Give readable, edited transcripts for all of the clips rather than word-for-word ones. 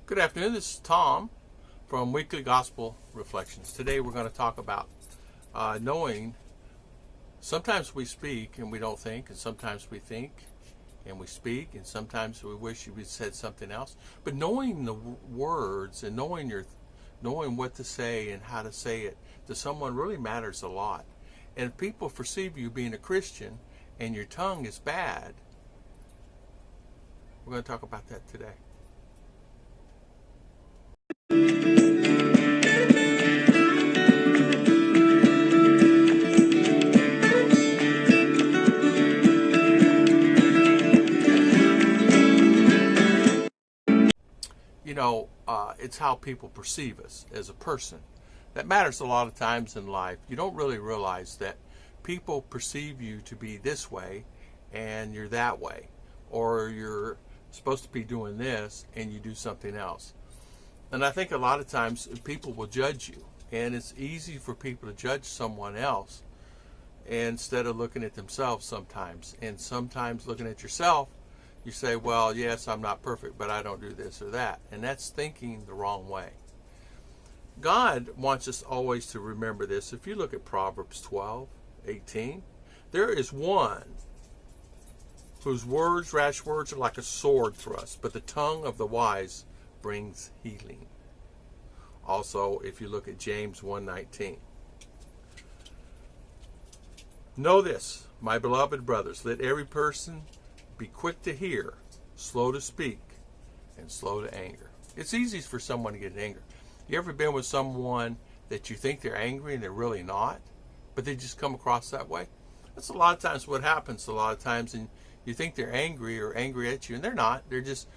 Good afternoon. This is Tom from Weekly Gospel Reflections. Today we're going to talk about knowing sometimes we speak and we don't think, and sometimes we think and we speak, and sometimes we wish we said something else. But knowing the words and knowing what to say and how to say it to someone really matters a lot. And if people perceive you being a Christian and your tongue is bad, we're going to talk about that today. It's how people perceive us as a person. That matters a lot of times in life. You don't really realize that people perceive you to be this way and you're that way. Or you're supposed to be doing this and you do something else. And I think a lot of times people will judge you. And it's easy for people to judge someone else instead of looking at themselves sometimes. And sometimes looking at yourself, you say, well, yes, I'm not perfect, but I don't do this or that. And that's thinking the wrong way. God wants us always to remember this. If you look at Proverbs 12:18, there is one whose rash words are like a sword thrust, but the tongue of the wise brings healing. Also, if you look at James 1:19. Know this, my beloved brothers, let every person be quick to hear, slow to speak, and slow to anger. It's easy for someone to get angry. You ever been with someone that you think they're angry and they're really not, but they just come across that way? That's a lot of times what happens a lot of times, and you think they're angry or angry at you, and they're not. They're just,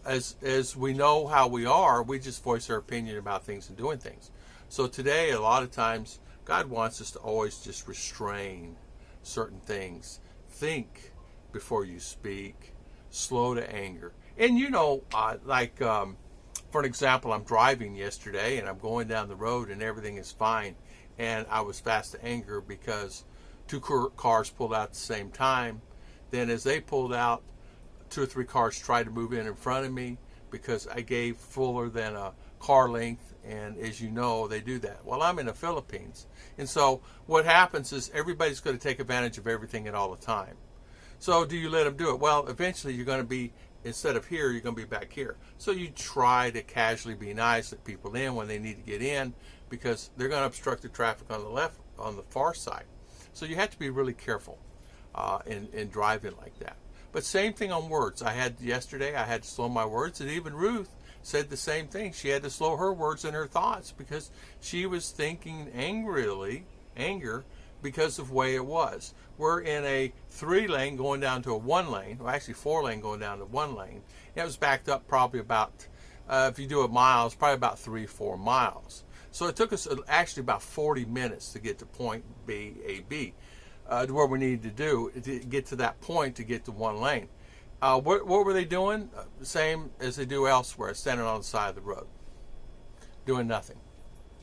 as we know how we are, we just voice our opinion about things and doing things. So today, a lot of times, God wants us to always just restrain certain things. Think before you speak, slow to anger. And for an example, I'm driving yesterday and I'm going down the road and everything is fine, and I was fast to anger because two cars pulled out at the same time. Then as they pulled out, two or three cars tried to move in front of me because I gave fuller than a car length, and as you know, they do that. Well, I'm in the Philippines, and so what happens is everybody's going to take advantage of everything at all the time. So do you let them do it? Well, eventually you're going to be, instead of here, you're going to be back here. So you try to casually be nice, let people in when they need to get in, because they're going to obstruct the traffic on the left, on the far side. So you have to be really careful in driving like that. But same thing on words. Yesterday I had to slow my words, and even Ruth said the same thing. She had to slow her words and her thoughts because she was thinking anger, because of the way it was. We're in a 3-lane going down to a 1-lane, well, actually 4-lane going down to 1 lane. It was backed up probably about, if you do it miles, probably about 3-4 miles. So it took us actually about 40 minutes to get to point B, A, B, to where we needed to get to that point to get to 1 lane. What were they doing? Same as they do elsewhere, standing on the side of the road, doing nothing.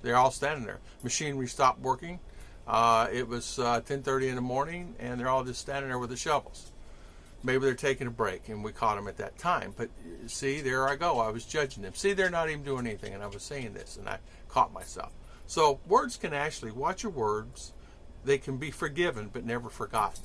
They're all standing there. Machinery stopped working. It was 10:30 in the morning, and they're all just standing there with the shovels. Maybe they're taking a break, and we caught them at that time. But see, there I go. I was judging them. See, they're not even doing anything, and I was saying this, and I caught myself. So words can actually, watch your words. They can be forgiven, but never forgotten.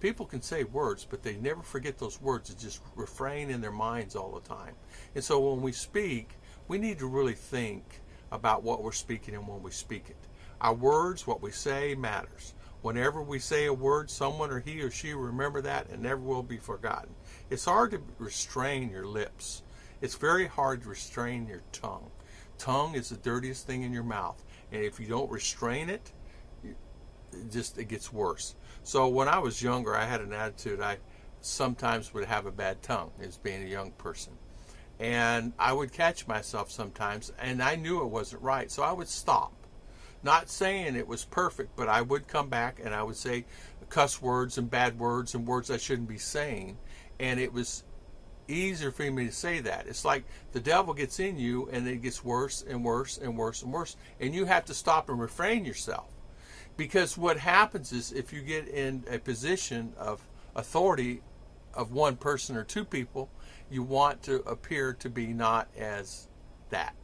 People can say words, but they never forget those words. It's just refrain in their minds all the time. And so when we speak, we need to really think about what we're speaking and when we speak it. Our words, what we say, matters. Whenever we say a word, someone or he or she will remember that and never will be forgotten. It's hard to restrain your lips. It's very hard to restrain your tongue. Tongue is the dirtiest thing in your mouth. And if you don't restrain it, it gets worse. So when I was younger, I had an attitude. I sometimes would have a bad tongue as being a young person. And I would catch myself sometimes, and I knew it wasn't right. So I would stop. Not saying it was perfect, but I would come back and I would say cuss words and bad words and words I shouldn't be saying. And it was easier for me to say that. It's like the devil gets in you and it gets worse and worse and worse and worse. And you have to stop and refrain yourself. Because what happens is if you get in a position of authority of one person or two people, You want to appear to be not as that.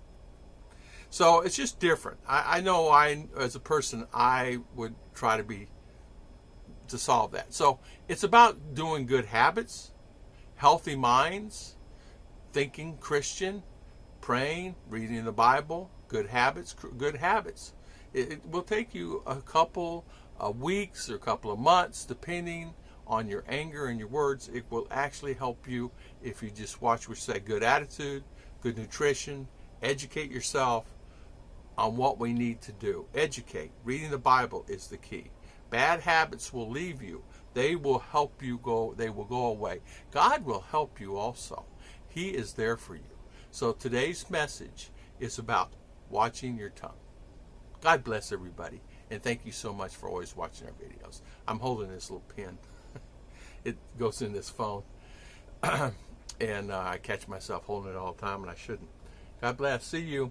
So it's just different. I know as a person, I would try to solve that. So it's about doing good habits, healthy minds, thinking Christian, praying, reading the Bible, good habits, good habits. It will take you a couple of weeks or a couple of months, depending on your anger and your words. It will actually help you if you just watch what you say. Good attitude, good nutrition, educate yourself on what we need to do. Educate. Reading the Bible is the key. Bad habits will leave you. They will help you go. They will go away. God will help you also. He is there for you. So today's message is about watching your tongue. God bless everybody. And thank you so much for always watching our videos. I'm holding this little pen. It goes in this phone. And I catch myself holding it all the time, and I shouldn't. God bless. See you.